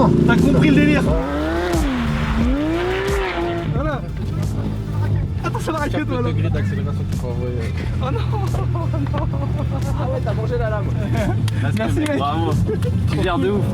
bon, t'as compris le délire. Voilà. Attention à la raquette, voilà. 4 degrés d'accélération qu'il faut envoyer. Oh non. Ah ouais, t'as mangé la lame. Merci mec. Bravo. Tu gères de ouf.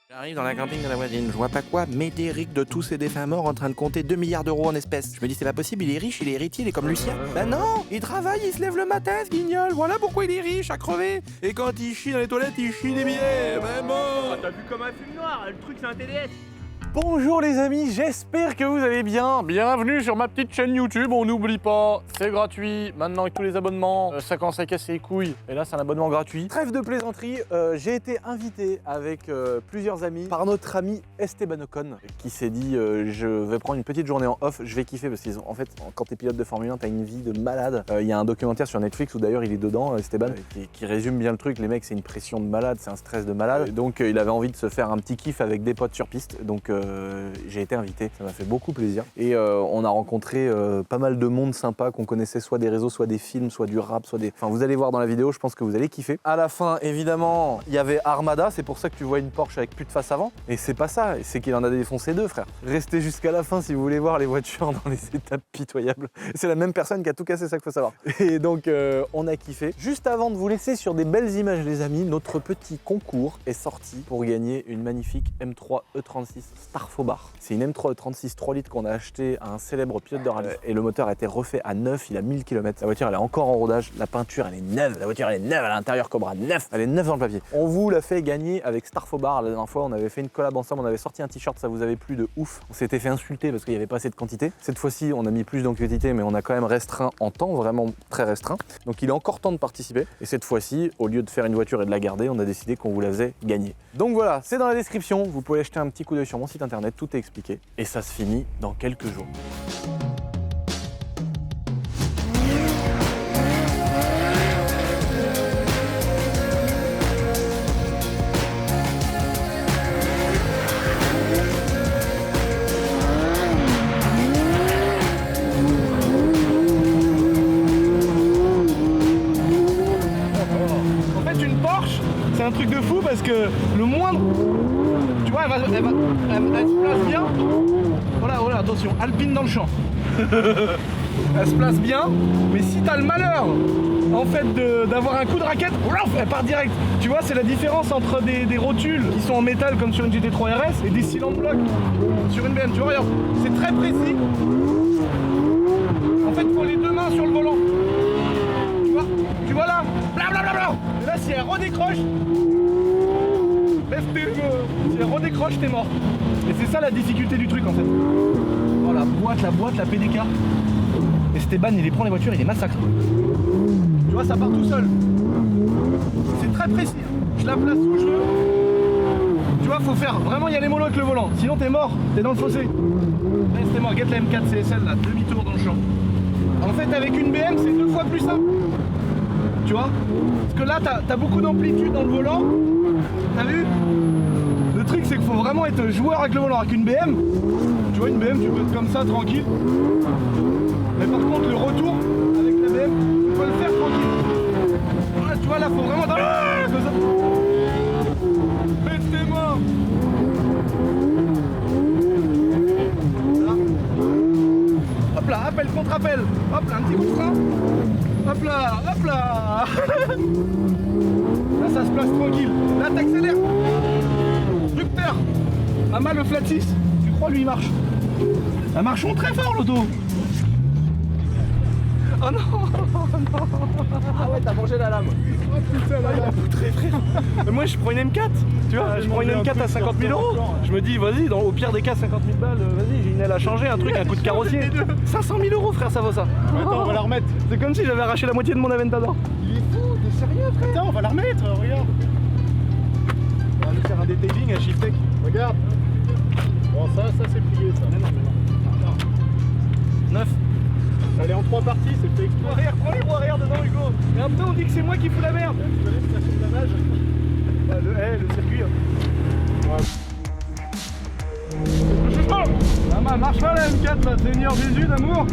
J'arrive dans la camping de la voisine, je vois pas quoi, métérique de tous ces défunts morts en train de compter 2 milliards d'euros en espèces. Je me dis c'est pas possible, il est riche, il est héritier, il est comme Lucien. Bah non, il travaille, il se lève le matin ce guignol, voilà pourquoi il est riche à crever. Et quand il chie dans les toilettes, il chie des billets, vraiment. T'as vu comme un film noir, le truc c'est un TDS. Bonjour les amis, j'espère que vous allez bien. Bienvenue sur ma petite chaîne YouTube, on n'oublie pas, c'est gratuit. Maintenant avec tous les abonnements, ça commence à casser les couilles. Et là c'est un abonnement gratuit. Trêve de plaisanterie, j'ai été invité avec plusieurs amis par notre ami Esteban Ocon qui s'est dit je vais prendre une petite journée en off, je vais kiffer parce qu'en fait quand t'es pilote de Formule 1 t'as une vie de malade. Il y a un documentaire sur Netflix où d'ailleurs il est dedans, Esteban, qui résume bien le truc. Les mecs c'est une pression de malade, c'est un stress de malade. Donc il avait envie de se faire un petit kiff avec des potes sur piste. Donc j'ai été invité, ça m'a fait beaucoup plaisir. Et on a rencontré pas mal de monde sympa qu'on connaissait soit des réseaux, soit des films, soit du rap, soit des... Enfin vous allez voir dans la vidéo, je pense que vous allez kiffer. À la fin, évidemment, il y avait Armada, c'est pour ça que tu vois une Porsche avec plus de face avant. Et c'est pas ça, c'est qu'il en a défoncé deux, frère. Restez jusqu'à la fin si vous voulez voir les voitures dans les étapes pitoyables. C'est la même personne qui a tout cassé, c'est ça qu'il faut savoir. Et donc on a kiffé. Juste avant de vous laisser sur des belles images les amis, notre petit concours est sorti pour gagner une magnifique M3 E36 Starfobar. C'est une M3 E36 3 litres qu'on a acheté à un célèbre pilote de rallye. Et le moteur a été refait à neuf, il a 1000 km. La voiture elle est encore en rodage, la peinture elle est neuve, la voiture elle est neuve à l'intérieur Cobra, neuf, elle est neuve dans le papier. On vous l'a fait gagner avec Starfobar. La dernière fois on avait fait une collab ensemble, on avait sorti un t-shirt, ça vous avait plu de ouf. On s'était fait insulter parce qu'il n'y avait pas assez de quantité. Cette fois-ci on a mis plus dans quantité mais on a quand même restreint en temps, vraiment très restreint. Donc il est encore temps de participer. Et cette fois-ci, au lieu de faire une voiture et de la garder, on a décidé qu'on vous la faisait gagner. Donc voilà, c'est dans la description, vous pouvez jeter un petit coup d'œil sur mon site internet, tout est expliqué. Et ça se finit dans quelques jours. En fait, une Porsche, c'est un truc de fou parce que le moindre... Tu vois, elle se place bien. Voilà, attention, Alpine dans le champ. Elle se place bien, mais si t'as le malheur, en fait, d'avoir un coup de raquette, elle part direct. Tu vois, c'est la différence entre des rotules qui sont en métal comme sur une GT3 RS et des cylindres blocs sur une BM. Tu vois, regarde, c'est très précis. En fait, il faut les deux mains sur le volant. Tu vois là, blablabla. Et là, si elle redécroche, si elle redécroche, t'es mort. Et c'est ça la difficulté du truc en fait. Oh la boîte, la PDK. Esteban il les prend les voitures, il les massacre. Tu vois, ça part tout seul. C'est très précis. Je la place où je veux. Tu vois, faut faire vraiment y aller mollo avec le volant. Sinon t'es mort, t'es dans le fossé. Là c'était mort, get la M4 CSL là, demi-tour dans le champ. En fait avec une BM c'est 2 fois plus simple. Tu vois? Parce que là t'as beaucoup d'amplitude dans le volant. T'as vu? Le truc c'est qu'il faut vraiment être joueur avec le volant. Avec une BM, tu vois une BM tu peux être comme ça tranquille. Mais par contre le retour avec la BM, tu peux le faire tranquille. Voilà, tu vois là faut vraiment comme ça. Mais t'es mort. Voilà. Hop là, appel contre appel. Hop là, un petit coup de frein. Hop là, hop là. Là ça se place tranquille. Là t'accélères. Rupteur. Ah mal le flat 6. Tu crois lui il marche. Ça marche très fort l'auto. Oh non, Ah ouais, t'as mangé la lame. Oh putain, là, il a poutré, frère. Mais moi, je prends une M4. Tu vois, je prends une M4 à 50 000 euros. Je me dis, vas-y, au pire des cas, 50 000 balles, vas-y, j'ai une aile à changer, un truc, un coup de carrossier. 500 000 euros, frère, ça vaut ça. Attends, on va la remettre. C'est comme si j'avais arraché la moitié de mon Aventador. Il est fou, t'es sérieux frère? Attends, on va la remettre, regarde. On va aller faire un detailing à Shiftech. Regarde. Bon, ça c'est plié, ça. Mais non. 9. Elle est en 3 parties, c'est fait exprès. Arrière, prends les roues arrière dedans, Hugo. Et après, on dit que c'est moi qui fous la merde. Tu connais une station de lavage? Le circuit. Ouais. Ah, marche pas la M4 là, Seigneur Jésus d'amour.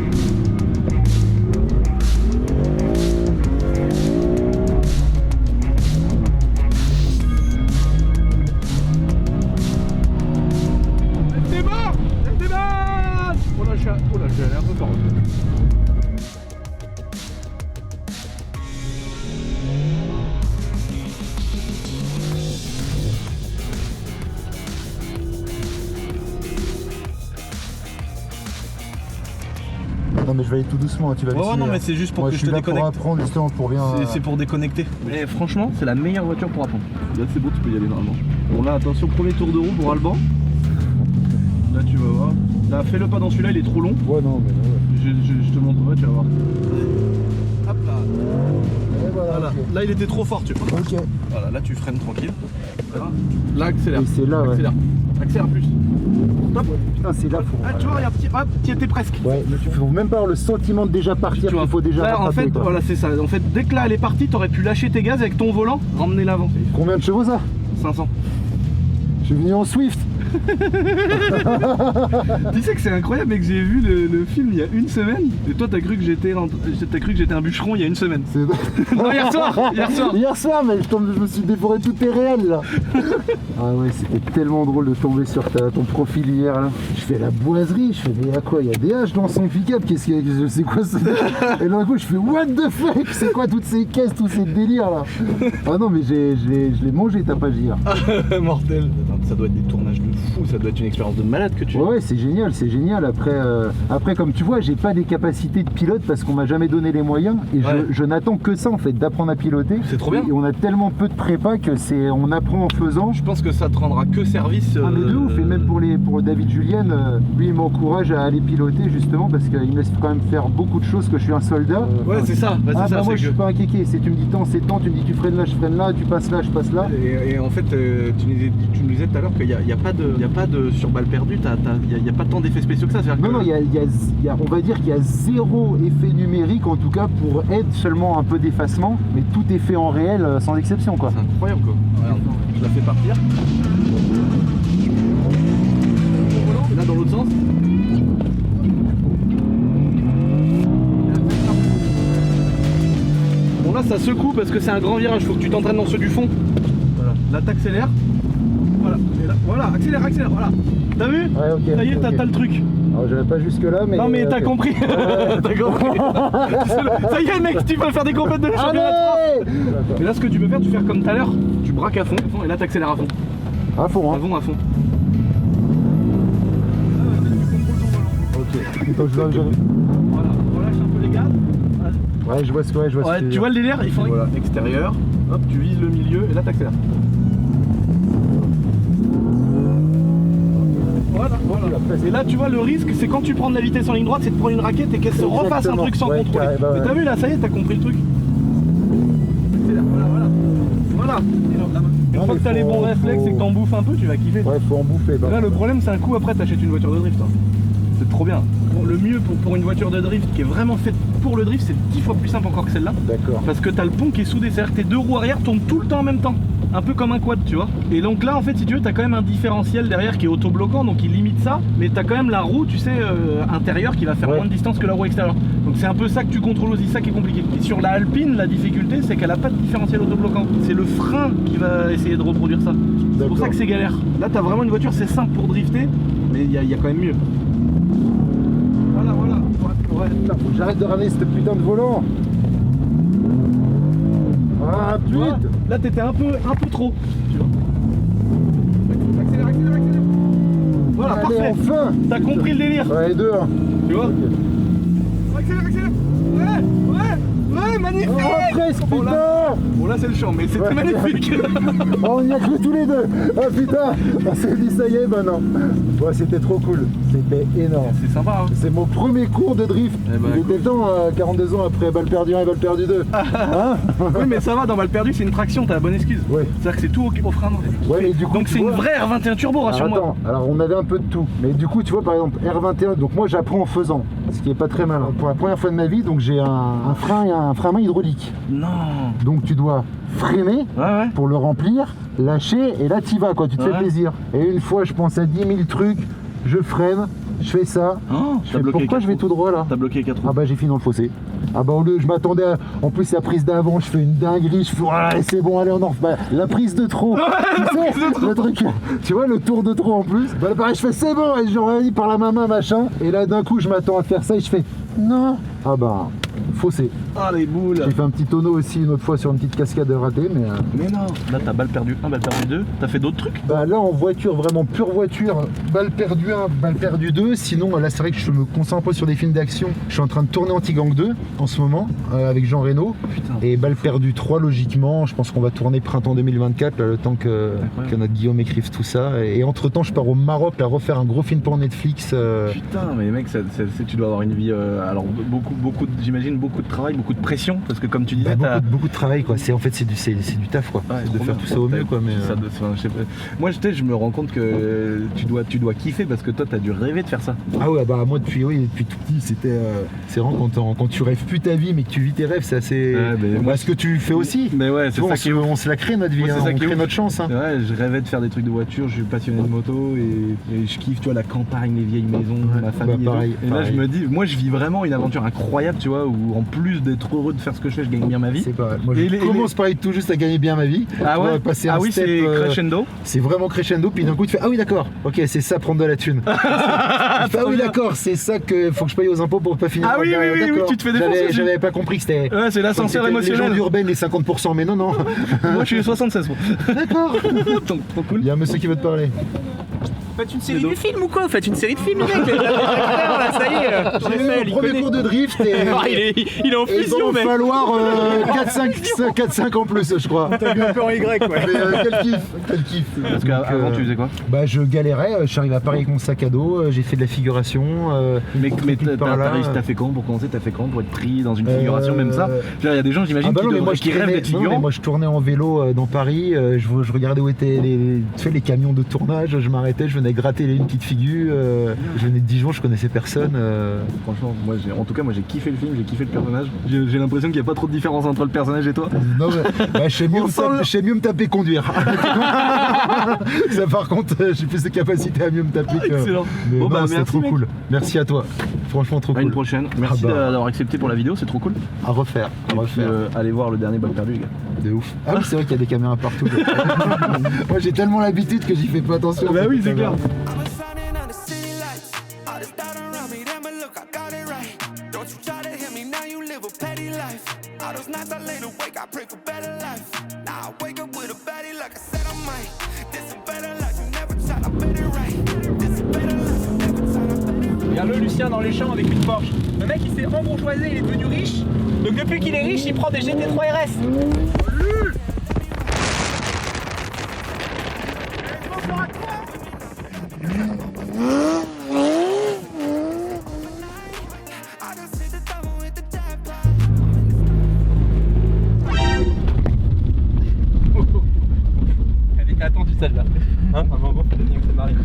mais je vais aller tout doucement, tu vas Ouais, ouais, essayer, non, mais hein. c'est juste pour Moi, que je je suis te là pour déconnecte. apprendre justement pour bien. C'est pour déconnecter. Mais franchement, c'est la meilleure voiture pour apprendre. Là, c'est bon, tu peux y aller normalement. Bon, là, attention, premier tour de roue pour Alban. Là, tu vas voir. Là, fais-le pas dans celui-là, il est trop long. Ouais, non, mais ouais. Je te montrerai, tu vas voir. Hop là. Et voilà. Voilà. Ok. Là, il était trop fort, tu vois. Ok. Voilà, là, tu freines tranquille. Voilà. Là, accélère. Et c'est là, ouais. Accélère. Accélère plus. Top. Putain, c'est là, faut. Ah, tu vois, regarde, hop, tu y étais presque. Ouais, mais tu faut même pas avoir le sentiment de déjà partir, Tu vois. qu'il faut déjà Là, en rattraper, fait, quoi. voilà, c'est ça. En fait, dès que là, elle est partie, t'aurais pu lâcher tes gaz avec ton volant, ramener l'avant. Combien de chevaux ça? 500. Je suis venu en Swift. Tu sais que c'est incroyable, mec, j'ai vu le film il y a une semaine et toi t'as cru que j'étais un bûcheron il y a une semaine. Non, hier soir. Hier soir, mais je me suis dévoré tous tes réels là. Ah ouais, c'était tellement drôle de tomber sur ton profil hier là. Je fais la boiserie, je fais mais y'a quoi? Il y a des haches dans son pick-up, qu'est-ce qu'il y a? Je sais quoi ça? Et d'un coup je fais what the fuck? C'est quoi toutes ces caisses, tous ces délires là? Ah non mais je l'ai mangé ta page hier. Mortel. Attends, ça doit être des tournages de fou, ça doit être une expérience de malade que tu Ouais, c'est génial, c'est génial. Après, comme tu vois, j'ai pas des capacités de pilote parce qu'on m'a jamais donné les moyens et Ouais. je n'attends que ça en fait, d'apprendre à piloter. C'est trop bien. Et on a tellement peu de prépa que on apprend en faisant. Je pense que ça te rendra que service. Ah mais de ouf, et même pour David Julien, lui il m'encourage à aller piloter justement parce qu'il me laisse quand même faire beaucoup de choses, que je suis un soldat. Ouais, c'est ça. Bah, c'est Ah ça, bah moi c'est je suis que- pas un kéké, c'est tu me dis temps, c'est temps, tu me dis tu freines là, je freine là, tu passes là, je passe là. Et en fait, tu nous disais tout à l'heure qu'il n'y a, pas de sur balle perdue, il n'y a pas tant d'effets spéciaux que ça. C'est-à-dire Non, que- non, on va dire qu'il y a zéro effet numérique en tout cas pour être seulement un peu d'effacement, mais tout est fait en réel sans exception quoi. C'est incroyable quoi. Regarde, je la fais partir. Et là dans l'autre sens. Bon là ça secoue parce que c'est un grand virage, faut que tu t'entraînes dans ceux du fond. Voilà. Là t'accélères. Voilà. Et là, voilà, accélère, voilà. T'as vu? Ouais, ok. Ça y est, t'as ok. le truc. Alors j'avais pas jusque là, mais. Non mais t'as ok. compris. T'as compris. Ça y est mec, tu peux faire des compètes de championnat de France. Allez Et là ce que tu peux faire, tu fais comme tout à l'heure, tu braques à fond, et là t'accélères à fond. À fond, À hein. fond, à fond. Ok. Attends, Voilà, relâche un peu les gaz. Ouais, je vois ce que je vois. Ouais, tu vois le délire, il faut voilà. Extérieur, hop, tu vises le milieu et là t'accélères. Voilà. Et là tu vois le risque, c'est quand tu prends de la vitesse en ligne droite, c'est de prendre une raquette et qu'elle se refasse un Exactement. truc sans Ouais, contrôler. carré, bah ouais. Mais t'as vu là, ça y est, t'as compris le truc. Accélère, voilà. Une Non, fois mais que t'as les bons faut- réflexes et que t'en bouffes un peu, tu vas kiffer. Ouais, faut en bouffer. Bah. Là le problème c'est un coup après t'achètes une voiture de drift. Hein. C'est trop bien. Bon, le mieux pour une voiture de drift qui est vraiment faite pour le drift, c'est 10 fois plus simple encore que celle-là. D'accord. Parce que t'as le pont qui est soudé, c'est-à-dire que tes deux roues arrière tournent tout le temps en même temps. Un peu comme un quad, tu vois. Et donc là, en fait, si tu veux, t'as quand même un différentiel derrière qui est auto-bloquant, donc il limite ça. Mais t'as quand même la roue, tu sais, intérieure qui va faire Ouais. moins de distance que la roue extérieure. Donc c'est un peu ça que tu contrôles aussi, ça qui est compliqué. Et sur la Alpine, la difficulté, c'est qu'elle a pas de différentiel auto-bloquant. C'est le frein qui va essayer de reproduire ça. C'est pour ça que c'est galère. Là, t'as vraiment une voiture, c'est simple pour drifter, mais il y a quand même mieux. Voilà. Ouais. Putain, faut que j'arrête de ramener ce putain de volant. Ah Tu vois, putain. là t'étais un peu trop, tu vois. Accélère. Voilà, Allez, parfait. enfin. T'as compris le délire, Ouais, 2, 1. tu vois. Accélère. Ouais, magnifique. Oh, presque, Bon, là- putain. Bon là c'est le champ, mais c'était Ouais. magnifique. Oh, on y a cru tous les deux. Oh putain. On s'est dit ça y est, bah non. Ouais, c'était trop cool. C'était énorme. C'est sympa, hein. C'est mon premier cours de drift. Eh ben, Il était temps, 42 ans après balle perdue 1 et balle perdue 2. Hein? Oui, mais ça va, dans mal perdu, c'est une traction, t'as la bonne excuse. Ouais. C'est-à-dire que c'est tout au frein. Ouais, mais du coup. Donc tu c'est une vois- vraie R21 turbo, Alors, rassure-moi. attends, alors on avait un peu de tout. Mais du coup, tu vois, par exemple, R21, donc moi j'apprends en faisant, ce qui est pas très mal. Pour la première fois de ma vie, donc j'ai un frein et un frein à main hydraulique. Non. Donc tu dois freiner Ouais. pour le remplir, lâcher, et là t'y vas, quoi, tu te Ouais. fais plaisir. Et une fois, je pense à 10 000 trucs, je freine, je fais ça. Oh, Je fais, pourquoi je vais tout droit là? T'as bloqué 4 roues. Ah bah j'ai fini dans le fossé. Ah bah au lieu, je m'attendais à... En plus la prise d'avant, je fais une dinguerie, je fais ouais, c'est bon, allez on en refait. Bah, la prise de trop. Tu sais, le truc, tu vois, le tour de trop en plus. Bah là, pareil, je fais c'est bon, et j'aurais dit par la main machin. Et là d'un coup je m'attends à faire ça et je fais Non. Ah bah, faussé. Ah les boules. J'ai fait un petit tonneau aussi une autre fois sur une petite cascade ratée, mais... Mais non. Là t'as balle perdue 1, balle perdue 2. T'as fait d'autres trucs? Bah là en voiture, vraiment pure voiture, balle perdue 1, balle perdue 2. Sinon là c'est vrai que je me concentre un peu sur des films d'action. Je suis en train de tourner Anti-Gang 2 en ce moment avec Jean Reno. Putain. Et balle perdue 3 logiquement. Je pense qu'on va tourner printemps 2024 là, le temps que notre Guillaume écrive tout ça. Et entre temps je pars au Maroc là, refaire un gros film pour Netflix. Putain mais mec tu dois avoir une vie alors beaucoup j'imagine beaucoup de travail, beaucoup de pression parce que comme tu disais beaucoup de travail quoi. En fait c'est du taf quoi. Ouais, de faire tout ça au mieux quoi. Mais je sais pas. Moi je me rends compte que tu dois kiffer parce que toi t'as dû rêver de faire ça. Ah ouais bah moi depuis tout petit c'était c'est vraiment quand tu rêves plus ta vie mais que tu vis tes rêves c'est assez moi ce que tu fais aussi. Mais ouais c'est ça on se la crée notre vie, on crée notre chance. Hein. Ouais je rêvais de faire des trucs de voiture, je suis passionné de moto et je kiffe tu vois la campagne, les vieilles maisons, ma famille. Bah, pareil, et là je me dis moi je vis vraiment une aventure incroyable tu vois où en plus d'être heureux de faire ce que je fais je gagne bien ma vie. C'est pas mal. Moi je commence par être tout juste à gagner bien ma vie. Ah ouais. Oui c'est crescendo. C'est vraiment crescendo puis d'un coup tu fais ah oui d'accord ok c'est ça prendre de la thune. Ah oui d'accord c'est ça que faut que je paye aux impôts pour pas finir. Ah oui tu te fais défoncer. J'avais pas compris que c'était. Ouais c'est l'ascenseur émotionnel. Les gens urbaines les 50% mais non. Moi je suis les 76%. D'accord. Trop cool. Il y a un monsieur qui veut te parler. Faites une série de films ou quoi? Faites une série de films, les mecs. Là, ça y est. J'ai eu mon premier cours de drift et il est en fusion, mec. Il va falloir 4-5 en plus, je crois. T'as vu un peu en Y, ouais. Mais quel kiff. Parce qu'avant, tu faisais quoi? Bah, je galérais. Je suis arrivé à Paris avec mon sac à dos. J'ai fait de la figuration. Mais t'as fait quand pour commencer? T'as fait quand pour être pris dans une figuration, même ça? Il y a des gens, j'imagine, qui rêvent d'être figurants. Moi, je tournais en vélo dans Paris. Je regardais où étaient les camions de tournage. Je m'arrêtais, je venais gratter une petite figure. Je venais de Dijon, je connaissais personne. Franchement, moi j'ai kiffé le film, j'ai kiffé le personnage. J'ai l'impression qu'il n'y a pas trop de différence entre le personnage et toi. Non, mais je sais mieux me taper conduire. Ça, par contre, j'ai plus de capacité à mieux me taper. Excellent. Mais bon, non, c'était trop cool. Merci à toi. Franchement, trop cool. À une prochaine. Merci d'avoir accepté pour la vidéo, c'est trop cool. À refaire. Allez voir le dernier balle perdu, les gars. De ouf. Ah oui, c'est vrai qu'il y a des caméras partout. Moi, j'ai tellement l'habitude que j'y fais pas attention. Bah oui, c'est clair. Regarde-le Lucien dans les champs avec une Porsche. Le mec il s'est embourgeoisé, il est devenu riche. Donc depuis qu'il est riche, il prend des GT3 RS. Elle était attendue celle-là. Hein, un moment, faut tenir que c'est Marie.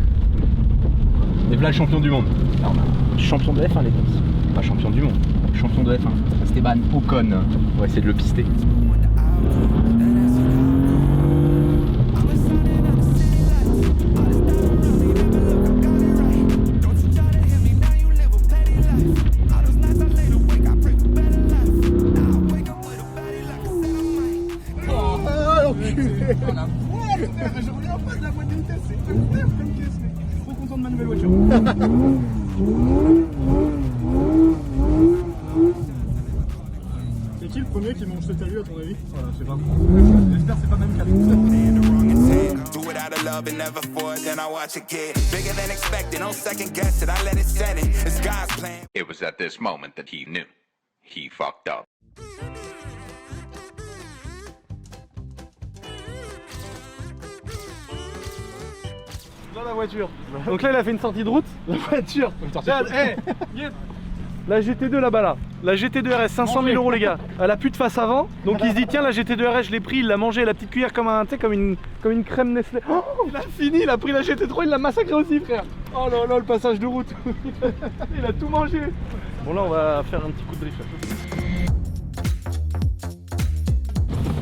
Et voilà champion du monde. Non, champion de F1 les gars. Pas champion du monde, champion de F1. Esteban Ocon. On va essayer de le pister. Je reviens pas de la boîte de vitesse, c'est comme caisse, mec. Je suis trop content de ma nouvelle voiture. C'est qui le premier qui mange ce talus à ton avis? Voilà, je sais pas. J'espère que c'est pas même qu'à Do it out of love and never for it, then I watch it get bigger than expected. No second guess it, I let it set it. It's God's plan. It was at this moment that he knew. He fucked up. dans la voiture. Donc là, il a fait une sortie de route. La voiture. La GT2 là-bas là. La GT2 RS, 500 000 euros les gars. Elle a plus de face avant. Donc il se dit tiens la GT2 RS je l'ai pris, il l'a mangé la petite cuillère comme une crème Nestlé. Oh, il a fini, il a pris la GT3, il l'a massacré aussi frère. Oh là là le passage de route. Il a tout mangé. Bon là on va faire un petit coup de drift.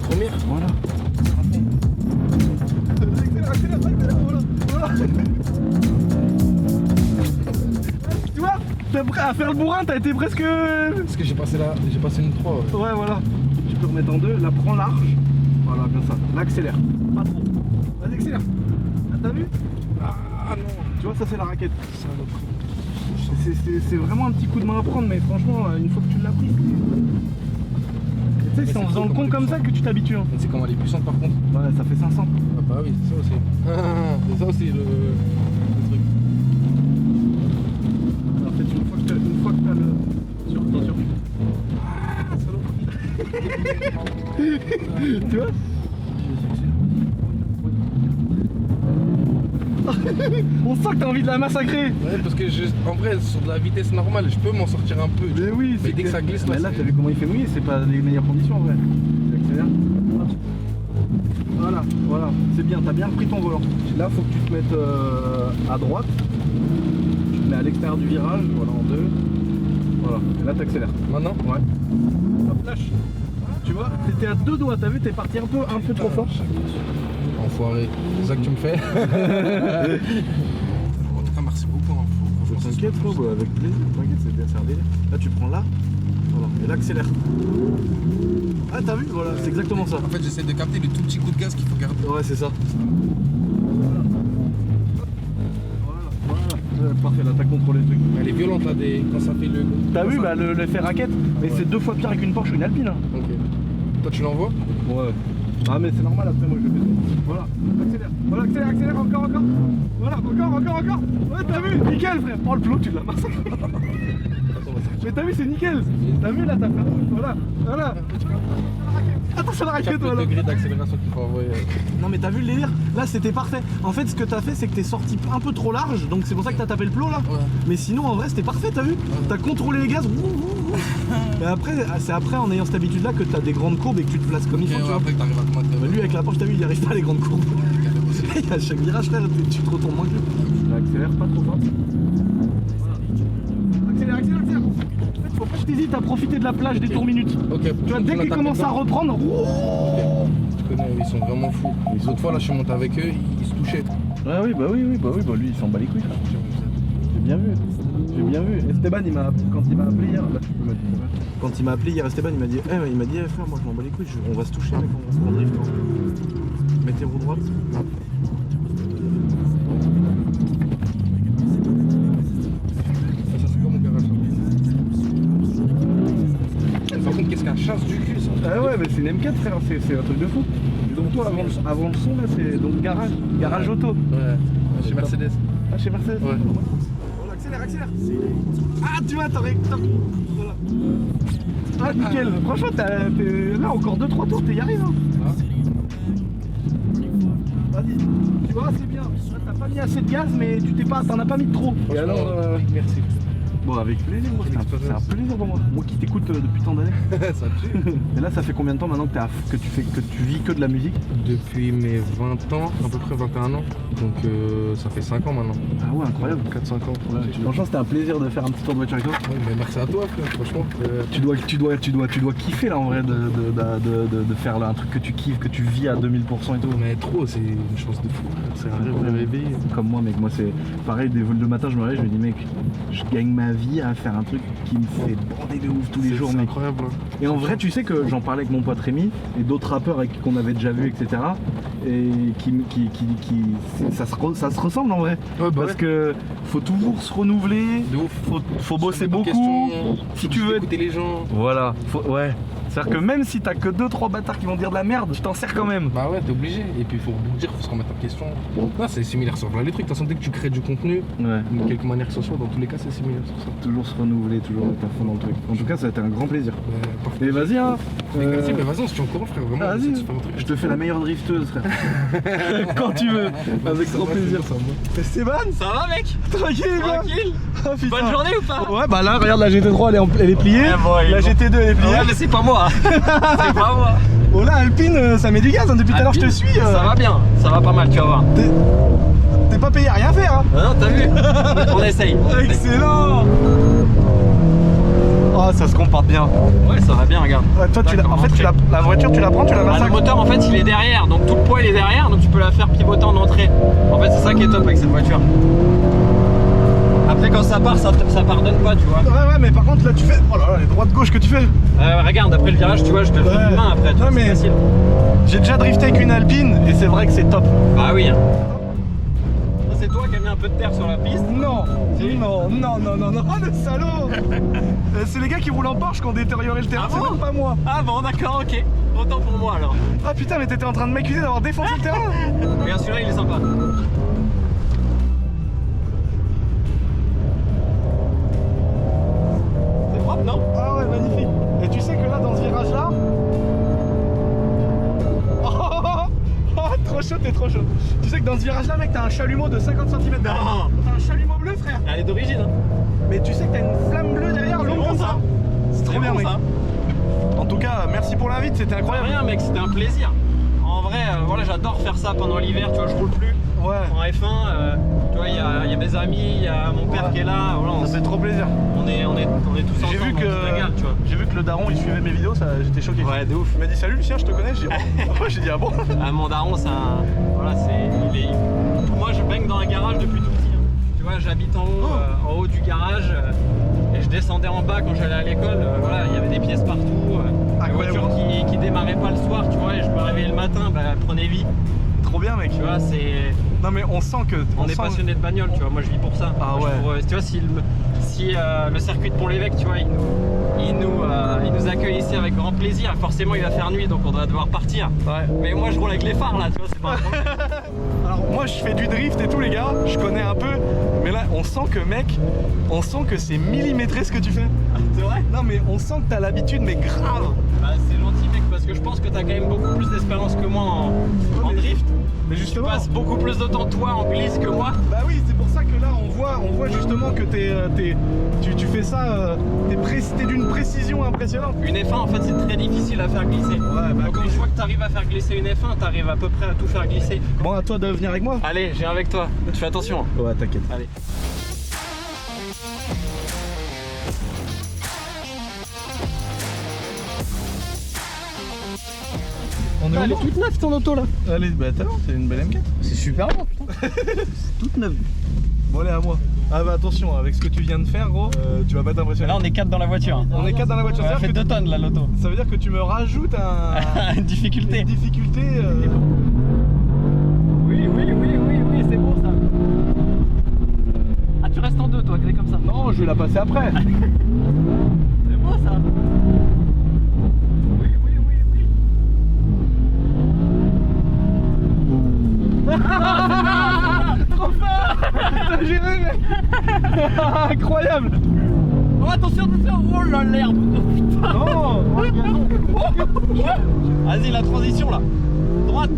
Première. Voilà. Accélère, voilà. Tu vois, t'es prêt à faire le bourrin, t'as été presque... Parce que j'ai passé une 3. Ouais, voilà. Tu peux remettre en 2, là prends large. Voilà, comme ça. Là accélère. Pas trop. Vas-y, accélère. Ah, t'as vu? Ah non. Tu vois, ça c'est la raquette. C'est un autre. C'est vraiment un petit coup de main à prendre, mais franchement, une fois que tu l'as pris, tu sais, c'est en faisant le con comme ça que tu t'habitues. Hein. C'est comment elle est puissante par contre. Ouais, ça fait 500. Ah bah oui, c'est ça aussi. C'est ça aussi le truc. En fait, une fois que t'as le... Attention. Tu vois? On sent que t'as envie de la massacrer. Ouais, parce que en vrai, sur de la vitesse normale, je peux m'en sortir un peu. Mais oui, mais dès que ça glisse là, mais là t'as vu comment il fait mouiller, c'est pas les meilleures conditions en vrai. J'accélère. Voilà, c'est bien, t'as bien repris ton volant. Là faut que tu te mettes à droite. Tu te mets à l'extérieur du virage, voilà en deux. Voilà, et là t'accélères. Maintenant? Ouais. Hop, lâche. Tu vois, t'étais à 2 doigts, t'as vu, t'es parti un peu trop fort. Enfoiré, c'est ça que tu me fais. En tout cas, merci beaucoup. Hein. T'inquiète, frérot, avec plaisir, t'inquiète, c'est bien, c'est un délire. Là tu prends là, voilà, et là accélère. Ah t'as vu, voilà, c'est exactement ça. En fait, j'essaie de capter le tout petit coup de gaz qu'il faut garder. Ouais, c'est ça. Voilà. Parfait, là t'as contrôlé le truc. Elle est violente là, quand ça fait le... T'as vu, bah, l'effet raquette, mais c'est 2 fois pire avec une Porsche ou une Alpine. Hein. Ok. Toi tu l'envoies? Ouais. Ah mais c'est normal, après moi je fais ça. Voilà, accélère. Voilà, accélère, encore. Voilà, encore. Ouais, t'as vu, nickel frère. Oh le plot, tu l'as massacré. Mais t'as vu, c'est nickel. T'as vu là, t'as fait un truc, voilà. Attention à la raquette, voilà. Le degré d'accélération qu'il faut envoyer. Non mais t'as vu le délire? Là c'était parfait. En fait ce que t'as fait c'est que t'es sorti un peu trop large, donc c'est pour ça que t'as tapé le plot là. Ouais. Mais sinon en vrai c'était parfait, t'as vu? T'as contrôlé les gaz. Et après, c'est après en ayant cette habitude là que t'as des grandes courbes et que tu te places comme il faut, tu vois. Après que t'arrives à te mettre. Bah, lui avec la Porsche, t'as vu, il arrive pas à les grandes courbes. À chaque virage frère, tu te retournes moins que lui. Accélère pas trop fort. Accélère. En fait, faut pas que t'hésites à profiter de la plage des tours minutes. Ok. Tu vois, dès qu'ils commencent à reprendre, Je connais, ils sont vraiment fous. Les autres fois là, je suis monté avec eux, ils se touchaient. Ah oui, bah lui il s'en bat les couilles. J'ai bien vu. Esteban quand il m'a appelé hier, là, tu peux mettre. Quand il m'a appelé hier, Esteban il m'a dit, frère, moi je m'en bats les couilles, on va se toucher mec, on se prend drift. Mettez roue droite. Ça c'est comme mon garage. Par contre, qu'est-ce qu'un chasse du cul ça? Ah ouais, mais c'est une M4 frère, c'est un truc de fou. Et donc toi avant le son là, c'est donc garage auto. Ouais, chez Mercedes. Ah chez Mercedes. Ouais. Voilà, accélère. Ah tu vois, voilà. Ah nickel, franchement t'es là encore 2-3 tours, t'es y arrivé hein. Vas-y, tu vois c'est bien. Là, t'as pas mis assez de gaz mais t'en as pas mis de trop. Et alors merci. Bon avec plaisir, c'est un plaisir pour moi. Moi qui t'écoute depuis tant d'années. Ça tue. Et là ça fait combien de temps maintenant que tu vis que de la musique? Depuis mes 20 ans, à peu près 21 ans. Donc ça fait 5 ans maintenant. Ah ouais incroyable. 4-5 ans. Ouais, franchement c'était un plaisir de faire un petit tour de voiture avec toi. Ouais, mais merci à toi frère, franchement. Tu dois kiffer là en vrai de faire là, un truc que tu kiffes, que tu vis à 2000% et tout. Mais trop, c'est une chance de fou. C'est un vrai réveil. Comme moi mec, moi c'est pareil, le matin je me réveille, je me dis mec, je gagne ma vie à faire un truc qui me fait bander de ouf tous les jours C'est mec. incroyable. Et en vrai tu sais que j'en parlais avec mon pote Rémi et d'autres rappeurs avec qu'on avait déjà vu etc. Et ça se ressemble en vrai. Ouais, Parce que faut toujours se renouveler, De ouf. faut bosser Poser des beaucoup. questions, Si tu veux écouter les gens. Voilà, ouais. C'est-à-dire que même si t'as que 2-3 bâtards qui vont dire de la merde, tu t'en sers quand même. Bah ouais, t'es obligé. Et puis il faut rebondir, faut se remettre en question. Ouais, c'est similaire sur plein les trucs. De toute façon, dès que tu crées du contenu, Ouais. de quelque manière que ce soit, dans tous les cas, c'est similaire sur ça. Toujours se renouveler, toujours être à fond dans le truc. En tout cas, ça a été un grand plaisir. Parfait. Et vas-y, hein. Merci, mais vas-y, on se tient au courant, frère. Vraiment, on essaie de se faire un truc. Je te fais la meilleure drifteuse, frère. Quand tu veux, avec grand plaisir. Esteban, Ça va mec? tranquille, gars. Tranquille? Ah, putain. Bonne journée ou pas? Ouais, bah là, regarde, la GT3, elle est pliée. Ouais, bon, La bon. GT2, elle est pliée. Ouais mais c'est pas moi. C'est pas moi. Bon, là, Alpine, ça met du gaz, hein. Depuis tout à l'heure, je te suis. Ça va bien, ça va pas mal, tu vas voir. T'es pas payé à rien faire, hein. Ah non, t'as vu? On essaye. Excellent. Oh, ça se comporte bien. Ouais, ça va bien, regarde. Ouais, toi, la voiture, tu la prends, tu la Bah, massacres. le moteur en fait il est derrière, donc tout le poids il est derrière, donc tu peux la faire pivoter en entrée. En fait c'est ça qui est top avec cette voiture. Après quand ça part, ça pardonne pas, tu vois. Ouais, mais par contre, là, tu fais. Oh là là, les droites-gauche que tu fais. Regarde, après le virage, tu vois, je te le fais de main après, tu Ouais, vois, mais- c'est facile. J'ai déjà drifté avec une Alpine et c'est vrai que c'est top. Bah oui. Hein. Ça, c'est c'est toi qui as mis un peu de terre sur la piste. Non, non, le salaud. C'est les gars qui roulent en Porsche qui ont détérioré le terrain, Ah c'est bon même pas moi. Ah bon, d'accord, ok. Autant pour moi alors. Ah putain, mais t'étais en train de m'accuser d'avoir défoncé le terrain. Regarde, celui-là, il est sympa. C'est propre, non? Ah ouais, magnifique. Et tu sais que là, dans ce virage-là... Oh, trop chaud, t'es trop chaud. Tu sais que dans ce virage-là, mec, t'as un chalumeau de 50 cm derrière. Non. T'as un chalumeau bleu, frère. Elle est d'origine, hein. Mais tu sais que t'as une flamme bleue derrière, longue bon, comme ça. ça. C'est trop bien, bon, mec. ça. En tout cas, merci pour l'invite, c'était incroyable. Rien, mec, c'était un plaisir. En vrai, voilà, j'adore faire ça pendant l'hiver, tu vois, je roule plus. Ouais. En F1, tu vois, il y a mes amis, il y a mon père qui est là, voilà, Ça fait trop plaisir. on est tous ensemble, J'ai vu on se régale, tu vois. j'ai vu que le daron il suivait mes vidéos, j'étais choqué. Ouais, de ouf. Il m'a dit salut Lucien, je te connais. J'ai dit j'ai dit ah bon. Ah, mon daron, c'est un... Voilà, moi, je baigne dans un garage depuis tout petit. Hein. Tu vois, j'habite en haut du garage et je descendais en bas quand j'allais à l'école. Voilà, il y avait des pièces partout. Une voiture qui démarrait pas le soir, tu vois, et je me réveillais le matin, bah, elle prenait vie. Trop bien, mec. Tu vois, c'est... Non mais on sent que On est passionné de bagnole, tu vois, moi je vis pour ça. Ah Moi, ouais. tu vois, si le circuit de Pont-l'Évêque, tu vois, il nous accueille ici avec grand plaisir. Forcément, il va faire nuit, donc on va devoir partir. Ouais. Mais moi, je roule avec les phares, là, tu vois, c'est pas un problème. Alors moi je fais du drift et tout les gars, je connais un peu, mais là on sent que mec, on sent que c'est millimétré ce que tu fais. C'est vrai? Non mais on sent que t'as l'habitude, mais grave. Bah, c'est gentil, mec, parce que je pense que t'as quand même beaucoup plus d'expérience que moi en drift. Mais Tu justement. passes beaucoup plus de temps, toi, en glisse que moi. Bah oui, c'est pour ça que là on voit justement que tu fais ça, t'es d'une précision impressionnante. Une F1, en fait, c'est très difficile à faire glisser. Ouais, bah Donc, une fois que t'arrives à faire glisser une F1, t'arrives à peu près à tout faire glisser. Bon, à toi de venir avec moi. Allez, je viens avec toi. Tu fais attention. Ouais, t'inquiète. Allez. On est Elle est où? toute neuve ton auto là. Allez, bah t'as c'est une belle M4. C'est super bon, putain. C'est toute neuve. Bon allez à moi. Ah bah attention, avec ce que tu viens de faire gros, tu vas pas t'impressionner. Là on est 4 dans la voiture. On est 4 dans la voiture. Ça fait 2 tonnes là l'auto. Ça veut dire que tu me rajoutes Une difficulté. une difficulté. Oui, c'est bon ça. Ah tu restes en deux toi, c'est comme ça. Non, je vais la passer après. C'est beau ça. Oui. Trop fort. T'as géré mec. Incroyable. Oh attention. Oh là l'herbe. Non. Vas-y la transition là. Droite.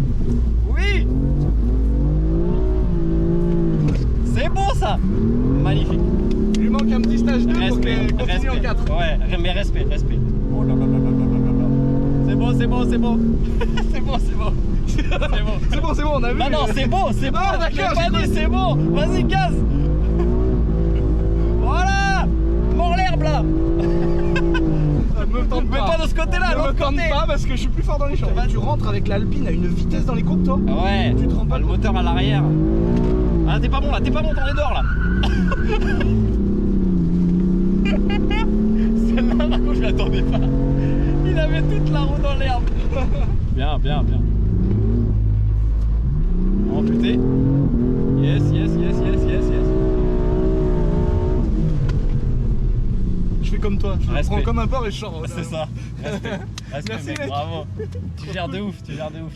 Oui. C'est bon ça. Magnifique. Il lui manque un petit stage 2 pour Respect, continuer en 4. Ouais, mais respect. Oh là là. C'est bon. C'est bon. C'est bon, on a vu. Non, c'est bon. Ah, d'accord, J'ai pas j'ai dit, c'est bon. Vas-y, gaz. Voilà. Mors l'herbe là. Me tente Mais pas de ce côté-là, Ne me l'autre tente côté. pas parce que je suis plus fort dans les champs. Tu rentres avec l'Alpine à une vitesse dans les courbes toi. Ouais. Tu te rends pas Le moteur à l'arrière. Ah, t'es pas bon, t'en es dehors là. Celle-là, par contre, je l'attendais pas. Il avait toute la roue dans l'herbe. Bien. Amputé. Yes. Je fais comme toi, je Respect. prends comme un porc et je sors. C'est ça. Respect, Merci, mec, mec. bravo. Tu gères de ouf.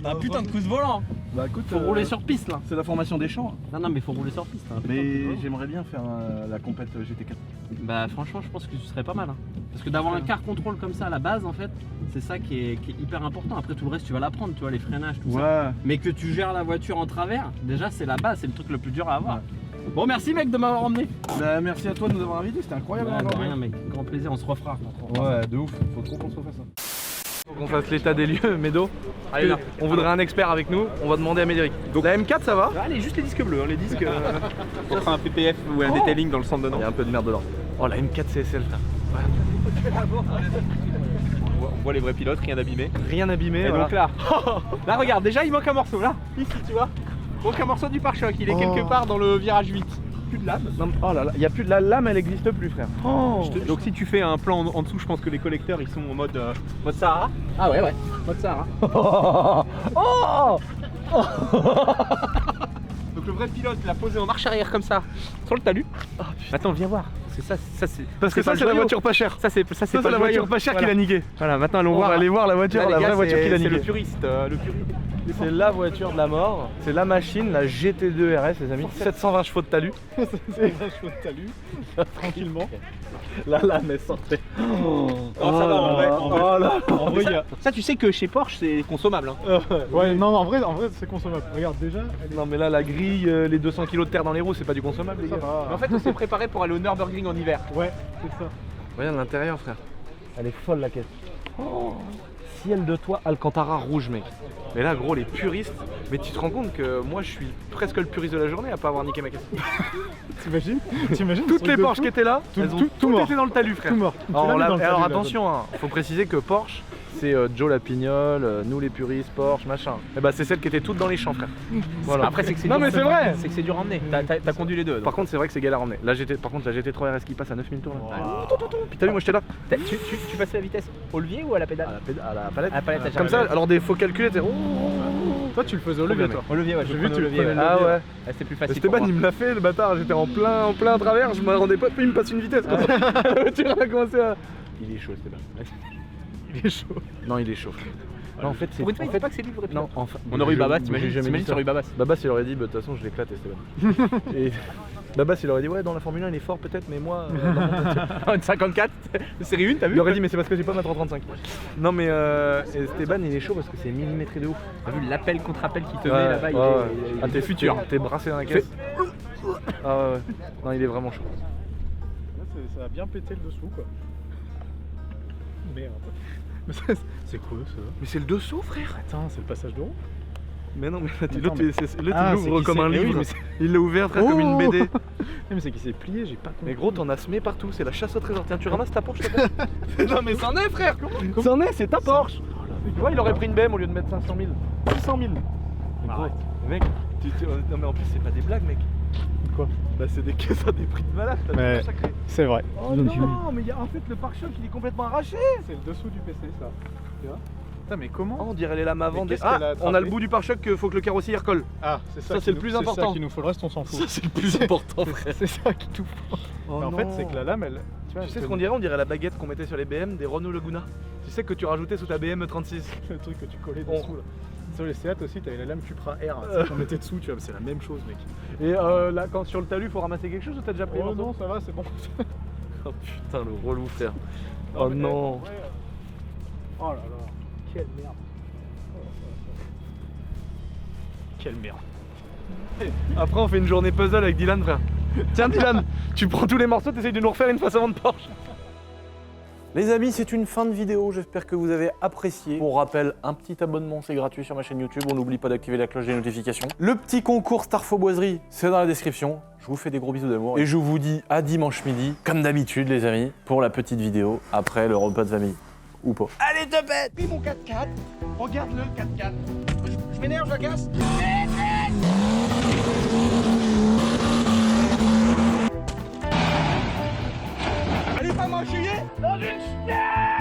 T'as un putain de coup de volant. Bah écoute, Faut rouler sur piste là. c'est la formation des champs. Non, mais faut rouler sur piste. hein. Mais j'aimerais bien faire la compète GT4. Bah franchement je pense que ce serait pas mal hein. Parce que d'avoir un car contrôle comme ça à la base en fait, c'est ça qui est hyper important. Après tout le reste tu vas l'apprendre, tu vois, les freinages, tout ça. Mais que tu gères la voiture en travers, déjà c'est la base, c'est le truc le plus dur à avoir. Bon merci mec de m'avoir emmené. Bah merci à toi de nous avoir invités, c'était incroyable. Ouais, hein, de aujourd'hui. rien mec, grand plaisir, on se refera. Ouais, de ouf, faut trop qu'on se refasse ça. Faut qu'on fasse l'état des lieux, Médo. Allez là, on voudrait un expert avec nous, on va demander à Médéric. Donc la M4 ça va? Allez, juste les disques bleus, hein, les disques. On fera un PPF ou un detailing dans le centre dedans. Il y a un peu de merde dedans. Oh la M4 CSL frère. On voit les vrais pilotes, rien d'abîmé. Rien abîmé. Et Voilà. donc là, là regarde, déjà il manque un morceau, là, ici tu vois. Il manque un morceau du pare-choc, il est quelque part dans le virage 8. Plus de lame. Non, oh là là, il y a plus de la lame, elle existe plus frère. Oh. Donc si tu fais un plan en dessous, je pense que les collecteurs ils sont en mode Sahara. Ah ouais, mode Sahara. Oh. Donc Donc le vrai pilote l'a posé en marche arrière comme ça, sur le talus. Maintenant viens voir. Ça c'est. Parce que ça, c'est la voiture pas chère. Ça c'est Ça, la voiture pas chère qui l'a niqué. Voilà, maintenant allons On voir. va aller voir la voiture, Là, les la gars, vraie voiture qui l'a c'est niqué. le puriste. C'est la voiture de la mort, c'est la machine, la GT2 RS les amis, 720 chevaux de talus. C'est 20 chevaux de talus, tranquillement. La lame est sortie. Oh, ça va en vrai. Oh là. En vrai, il y a... Ça tu sais que chez Porsche c'est consommable. Hein. Ouais, non, en vrai c'est consommable. Regarde, déjà, elle est... Non mais là la grille, les 200 kg de terre dans les roues, c'est pas du consommable les Ça gars. va. Mais en fait on s'est préparé pour aller au Nürburgring en hiver. Ouais, c'est ça. Regarde l'intérieur frère. Elle est folle la caisse. Oh. Ciel de toit Alcantara rouge mec. Mais là gros les puristes, mais tu te rends compte que moi je suis presque le puriste de la journée à pas avoir niqué ma caisse. T'imagines Toutes les Porsche qui étaient là, elles ont tout mort. été dans le talus frère. Tout mort. Alors attention, hein, faut préciser que Porsche, c'est Joe Lapignol, nous les puristes, Porsche, machin. Et bah c'est celles qui étaient toutes dans les champs frère. Voilà. Après c'est que c'est Non dur. mais c'est vrai. C'est que c'est dur à emmener. T'as conduit les deux. donc. Par contre c'est vrai que c'est galère à emmener. Par contre la GT3 RS qui passe à 9000 tours là. Puis t'as vu moi j'étais là. Tu passais la vitesse au levier ou à la pédale? À la palette. À la palette, t'as Comme jamais ça, alors des faux calculs étaient. Toi, tu le faisais au levier, toi. Au levier, ouais, J'ai vu, tu le levier. prenais Ouais. Ah ouais. C'était plus facile. Esteban pour il moi. me l'a fait le bâtard, j'étais en plein travers, je me rendais pas, puis il me passe une vitesse quoi. La voiture a commencé à. Il est chaud Esteban. Il est chaud. Non il est chaud. Non en fait c'est. Pour une fois, il dit pas que c'est lui le vrai pilote. Non enfin. On aurait eu Babas, J'ai t'imagines? jamais dit T'imagines, ça. on aurait eu Babas. Babas il aurait dit, bah de toute façon je l'éclate Esteban. Et Babas il aurait dit, ouais dans la Formule 1 il est fort peut-être, mais moi. Dans mon métier. Une 54, série 1, t'as vu? Il aurait dit, mais c'est parce que j'ai pas ma 335. Non mais Esteban il est chaud parce que c'est millimétré de ouf. T'as vu l'appel contre appel qui te met Ouais, là-bas? ouais, il est- ouais. il est- Ah t'es futur, t'es brassé dans la caisse. Ah ouais, ouais. Non il est vraiment chaud. Là, ça a bien pété le dessous, quoi. Merde. Mais c'est quoi ça? Mais c'est le dessous frère. Attends, c'est le passage de roue? Mais non mais là tu Attends, mais- Ah, c'est l'ouvres qu'il comme un s'est- eh oui, livre. mais c'est- Il l'a ouvert frère comme une Oh BD. Mais c'est qu'il s'est plié, j'ai pas compris. Mais gros t'en as semé partout, c'est la chasse au trésor. Tiens tu ramasses ta Porsche s'il te plaît. Non mais c'en est frère. C'en est, c'est ta Porsche. Tu vois il aurait pris une BM au lieu de mettre 500 000. 600 000. Mais gros, Arrête. mec, non mais en plus c'est pas des blagues mec. Quoi? Bah c'est des caisses à des prix de malade, t'as Mais- tout sacré. C'est vrai. Oh non mais en fait le pare-choc il est complètement arraché. C'est le dessous du PC, ça. Tu vois? Putain, mais comment? Oh, on dirait les lames avant Mais des... qu'est-ce qu'elle a Ah, on a attrapé le bout du pare-choc qu'il faut que le carrossier y recolle. Ah, c'est ça. Ça, qui c'est le nous- plus C'est important. ça qu'il nous faut, le reste on s'en fout. c'est le plus important frère. C'est ça qui tout faut. Oh Mais en non. fait, c'est que la lame, elle. Tu vois, Tu sais ce qu'on dirait? On dirait la baguette qu'on mettait sur les BM des Renault Laguna. Tu sais que tu rajoutais sous ta BM 36. Le truc que tu collais On- dessous là. Sur les Seat aussi, t'avais la lame Cupra R, ça qu'on mettait dessous, tu vois, c'est la même chose, mec. Et là, quand sur le talus, faut ramasser quelque chose ou t'as déjà pris Oh le morceau? non, ça va, c'est bon. Oh putain, le relou frère. Oh mais non. ouais. Oh là là, quelle merde. Quelle merde. Après, on fait une journée puzzle avec Dylan, frère. Tiens, Dylan, tu prends tous les morceaux, t'essayes de nous refaire une face avant de Porsche. Les amis, c'est une fin de vidéo, j'espère que vous avez apprécié. Pour rappel, un petit abonnement, c'est gratuit sur ma chaîne YouTube, on n'oublie pas d'activer la cloche des notifications. Le petit concours Star Fauboiserie, c'est dans la description. Je vous fais des gros bisous d'amour et je vous dis à dimanche midi, comme d'habitude les amis, pour la petite vidéo après le repas de famille. Ou pas. Allez, te bête! Puis mon 4x4, regarde-le, le 4x4. Je m'énerve, je casse. Allez, pas m'enchuyer dans une chienne!